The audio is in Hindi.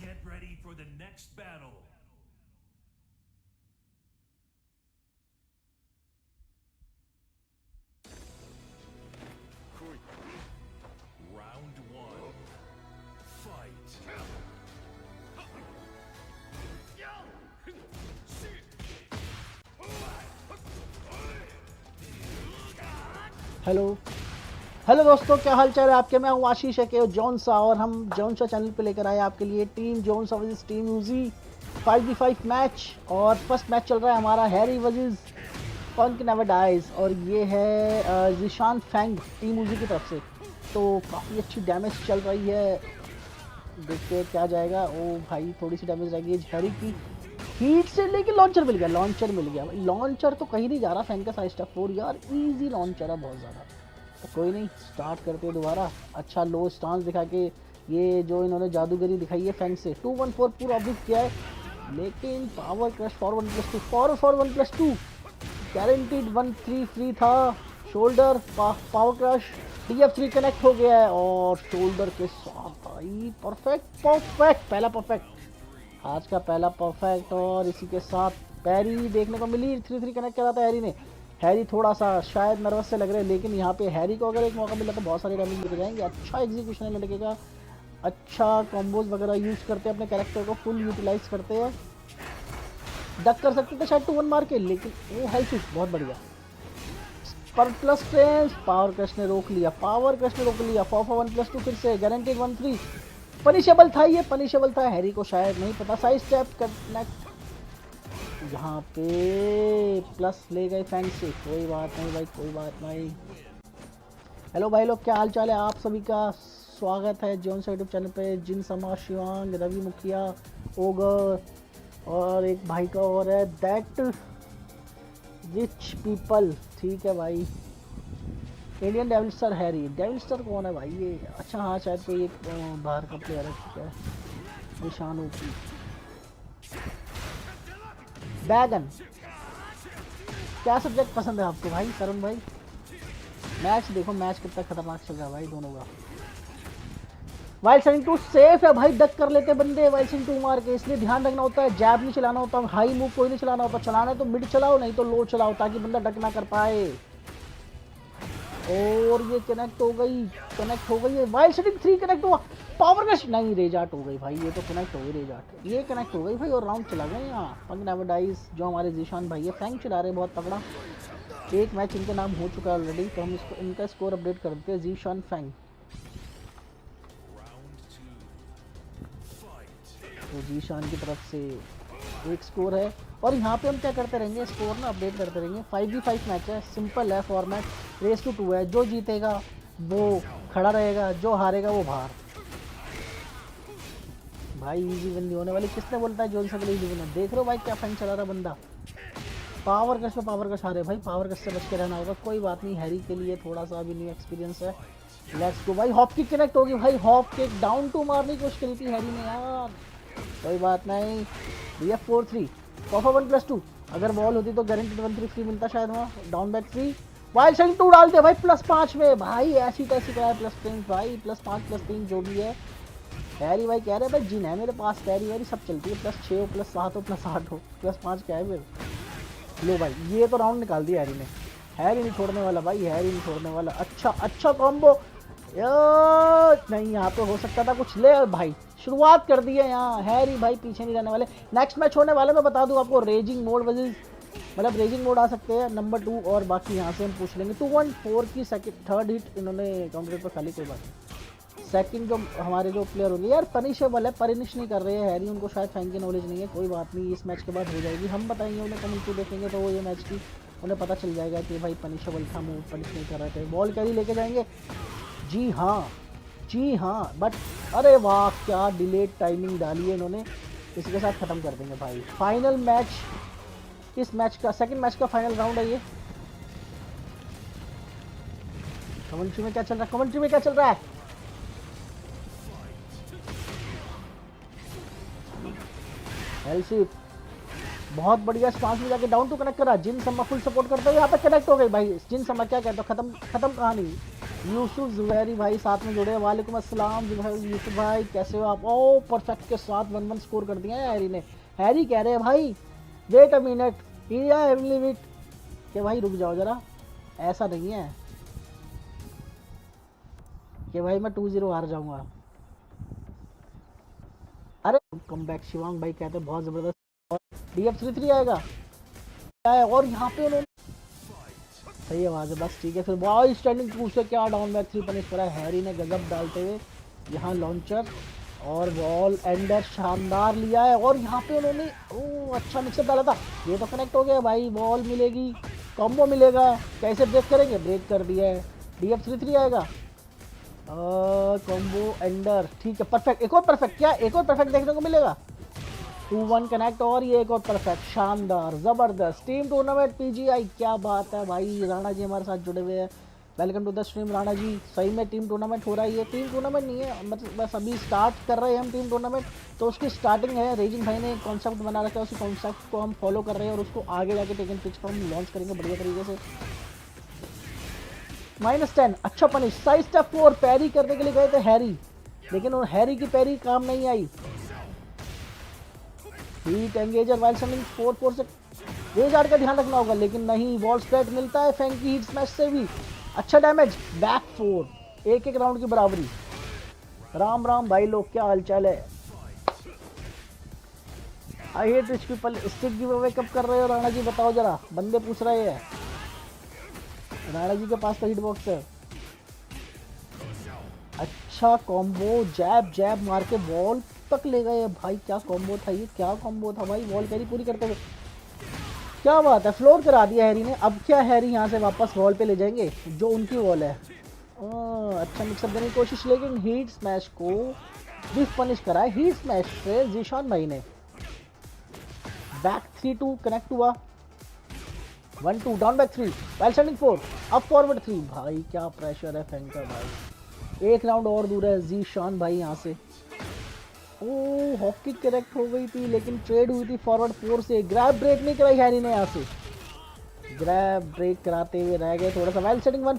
Get ready for the next battle. Round one. Fight. Hello hello दोस्तों, क्या हाल चाल है आपके। मैं हूँ आशीष है जोनसा और हम जोनसा चैनल पे लेकर आए आपके लिए टीम जोनसा versus team UG 5v5 match. और फर्स्ट मैच चल रहा है हमारा Harry versus punk never dies और ये है जिशान फैंग टीम यूजी की तरफ से। तो काफ़ी अच्छी डैमेज चल रही है, देखते हैं क्या जाएगा। ओ भाई थोड़ी सी डैमेज रह गई हैरी की हीट से, लेकिन लॉन्चर मिल गया। लॉन्चर तो कहीं नहीं जा रहा। फैंग का साइज स्टेप 4 यार इजी लॉन्चर है बहुत ज़्यादा। तो कोई नहीं, स्टार्ट करते हैं दोबारा। अच्छा लो स्टांस दिखा के ये जो इन्होंने जादूगरी दिखाई है फैंग से 214 पूरा ऑब्जेक्ट किया है, लेकिन power crush for 1+2 for 1+2 guaranteed 1-3 free था। Shoulder power crush DF3 connect हो गया है और शोल्डर के साथ भाई परफेक्ट पहला परफेक्ट, आज का पहला परफेक्ट। और इसी के साथ पैरी देखने को मिली, 3-3 कनेक्ट करा था हैरी ने। हैरी थोड़ा सा शायद नर्वस से लग रहे हैं, लेकिन यहाँ पे हैरी को अगर एक मौका मिला तो बहुत सारे डैमेज मिल जाएंगे। अच्छा एग्जीक्यूशन है लड़के का, अच्छा कॉम्बोज वगैरह यूज करते हैं, अपने कैरेक्टर को फुल यूटिलाइज करते हैं। डक कर सकते थे शायद 2-1 मार के, लेकिन वो हेल्थ बहुत बढ़िया। पर प्लस ट्रेंस पावर क्रश ने रोक लिया, फॉर 1+2 फिर से गारंटेड 1-3। पनिशेबल था, ये पनिशेबल था। हैरी को शायद नहीं पता। साइड स्टेप कनेक्ट, यहाँ पे प्लस ले गए फैंग से। कोई बात नहीं भाई, कोई बात नहीं। हेलो भाई लोग, क्या हाल चाल है आप सभी का। स्वागत है जोनसा यूट्यूब चैनल पे। जिन समा, शिवांग, रवि मुखिया, ओगर और एक भाई का और है दैट रिच पीपल। ठीक है भाई। इंडियन डेविलस्टर हैरी, डेविलस्टर कौन है भाई ये। अच्छा हाँ, शायद कोई एक बाहर का प्लेयर है। ठीक है। निशान ऊपरी बैगन। क्या सब्जेक्ट पसंद है आपको भाई तरुण भाई। मैच देखो, मैच कितना खतरनाक चल रहा है भाई दोनों का। वाइल्ड सेटिंग 2 सेफ है भाई, डक कर लेते बंदे वाइल्ड सेटिंग 2 मार के। इसलिए ध्यान रखना होता है, जैब नहीं चलाना होता, हाई मूव कोई नहीं चलाना होता। चलाना है तो मिड चलाओ, नहीं तो लो चलाओ, ताकि बंदा डक ना कर पाए। और ये कनेक्ट हो गई है। वाइल्ड सेटिंग 3 कनेक्ट हुआ, पावर क्रश नहीं, रेजाट हो गई भाई। ये तो कनेक्ट हो गई रेजाट, ये कनेक्ट हो गई भाई और राउंड चला गया यहाँ। पंक नेवर डाइज जो हमारे जिशान भाई है, फैंग चला रहे बहुत तगड़ा। एक मैच इनके नाम हो चुका है ऑलरेडी, तो हम इसको इनका स्कोर अपडेट कर देते हैं। जिशान फैंग तो जीशान की तरफ से एक स्कोर है। और यहाँ पे हम क्या करते रहेंगे, स्कोर ना अपडेट करते रहेंगे। 5v5 मैच है, सिंपल है फॉर्मेट, रेस टू 2 है। जो जीतेगा वो खड़ा रहेगा, जो हारेगा वो बाहर। भाई इजी विन नहीं होने वाली, किसने बोलता है जोन से इजी विन है। देख रहे हो भाई क्या फैन चला रहा बंदा। पावर क्रश पे पावर क्रश हारे भाई, पावर क्रश से बच के रहना होगा। कोई बात नहीं, हैरी के लिए थोड़ा सा अभी न्यू एक्सपीरियंस है। लेट्स गो भाई। हॉप किक कनेक्ट होगी भाई, हॉप किक डाउन टू मारने की कोशिश करी थी हैरी ने यार। कोई बात नहीं। DF4-3 फॉर 1+2, अगर बॉल होती तो गारंटेड 1-3 फ्री मिलता शायद वहाँ। डाउन बैक 3 वाइल्ड सेटिंग 2 डालते भाई +5 में भाई। ऐसी तैसी क्या है +3 भाई, +5 +3 जो भी है। हैरी भाई कह रहे हैं भाई जिन है मेरे पास, कैरी वैरी सब चलती है, +6 हो +7 हो +8 हो +5 क्या है फिर। लो भाई ये तो राउंड निकाल दिया हैरी ने। हैरी नहीं छोड़ने वाला भाई, हैरी नहीं छोड़ने वाला। अच्छा कॉम्बो नहीं, यहाँ पे हो सकता था कुछ। ले भाई शुरुआत कर दी है यहाँ, हैरी भाई पीछे नहीं रहने वाले। नेक्स्ट मैच होने वाले मैं बता दूं आपको, रेजिंग मोड वर्सेस, मतलब रेजिंग मोड आ सकते हैं नंबर 2, और बाकी यहाँ से हम पूछ लेंगे। 214 की थर्ड हिट इन्होंने काउंटर पर खाली, कोई बात। सेकंड जो हमारे जो प्लेयर होंगे यार पनिशेबल है, परिनिश नहीं कर रहे हैं हैरी, उनको शायद फैंग की नॉलेज नहीं है। कोई बात नहीं, इस मैच के बाद हो जाएगी, हम बताएंगे उन्हें। कमेंट्री देखेंगे तो वो ये मैच की उन्हें पता चल जाएगा कि भाई पनिशेबल था, मूव पनिश नहीं कर रहे थे। बॉल कैरी लेके जाएंगे, जी हाँ बट अरे वाह क्या डिलेड टाइमिंग डाली है इन्होंने। इसी के साथ ख़त्म कर देंगे भाई। फाइनल मैच, इस मैच का सेकंड मैच का फाइनल राउंड है ये। कमेंट्री में क्या चल रहा है, एलसी बहुत बढ़िया स्टांस में जाके डाउन टू कनेक्ट करा। जिन समा फुल सपोर्ट करते हुए यहाँ पे कनेक्ट हो गई भाई। जिन समा क्या कहते हो, खत्म कहानी। यूसुफ जुबैरी भाई साथ में जुड़े, वालेकुम अस्सलाम यूसुफ भाई, कैसे हो आप? ओ परफेक्ट के साथ 1-1 स्कोर कर दिया है हैरी ने। हैरी कह रहे हैं भाई वेट अ मिनट, हेवनली विट कि भाई रुक जाओ जरा, ऐसा नहीं है कि भाई मैं 2-0 हार जाऊंगा। अरे कम बैक शिवांग भाई कहते हैं बहुत जबरदस्त। DF 3-3 आएगा क्या है? और यहाँ पे उन्होंने सही आवाज़ है, बस ठीक है। फिर बॉय स्टैंडिंग टू से क्या डाउन बैक 3 पनिश करा है हैरी ने, गजब डालते हुए यहाँ लॉन्चर और वॉल एंडर शानदार लिया है। और यहाँ पे उन्होंने ओ अच्छा मिक्सअप डाला था, ये तो कनेक्ट हो गया भाई, बॉल मिलेगी, कॉम्बो मिलेगा, कैसे ब्रेक करेंगे? ब्रेक कर दिया है। DF 3-3 आएगा, कॉम्बो एंडर, ठीक है परफेक्ट, एक और परफेक्ट, क्या एक और परफेक्ट देखने को मिलेगा? 2-1 कनेक्ट और ये एक और परफेक्ट, शानदार जबरदस्त। टीम टूर्नामेंट PGI, क्या बात है भाई। राणा जी हमारे साथ जुड़े हुए हैं, welcome to the stream Rana ji. सही में टीम टूर्नामेंट हो रहा है, ये टीम टूर्नामेंट नहीं है, मतलब बस अभी स्टार्ट कर रहे हैं हम टीम टूर्नामेंट, तो उसकी स्टार्टिंग है। रेजिंग भाई ने कॉन्सेप्ट बना रखा है, उसी कॉन्सेप्ट को हम फॉलो कर रहे हैं और उसको आगे जाके टेकन पिच पर हम लॉन्च करेंगे बढ़िया तरीके से। -10 अच्छा पनिश, साइड स्टेप 4 पैरी करने के लिए गए थे हैरी, लेकिन उन हैरी की पैरी काम नहीं आई। हीट एंगेजर वाइल समिंग 4-4 से रेजार्ड का ध्यान रखना होगा, लेकिन नहीं, वॉल स्प्रेड मिलता है फैंकी हीट स्मैश से भी, अच्छा डैमेज, बैक 4, एक राउंड की बराबरी। राम राम भाई लोग, क्या हालचाल है? I hate rich people, stick give away कब कर रहे हो राणा जी बताओ जरा, बंदे पूछ रहे हैं। राणा जी के पास तो हिट बॉक्स है। अच्छा कॉम्बो, जैब जैब मार के वॉल तक ले गए भाई, क्या कॉम्बो था ये, क्या कॉम्बो था भाई, वॉल कैरी पूरी करते हुए, क्या बात है। फ्लोर करा दिया हैरी ने, अब क्या हैरी यहाँ से वापस वॉल पे ले जाएंगे जो उनकी वॉल है। अच्छा मिक्सअप देने की कोशिश, लेकिन हीट स्मैश को भी पनिश करा है हीट स्मैश से जीशान भाई ने। बैक 3-2 कनेक्ट हुआ, 1-2 down back 3 while standing 4 up forward 3, भाई क्या प्रेशर है फैंकर भाई, एक राउंड और दूर है जीशान भाई यहाँ से। ओ हॉकी करेक्ट हो गई थी, लेकिन ट्रेड हुई थी फॉरवर्ड 4 से, ग्रैब ब्रेक नहीं कराई हैरी ने यहाँ से, ग्रैब ब्रेक कराते हुए रह गए थोड़ा सा। While setting 1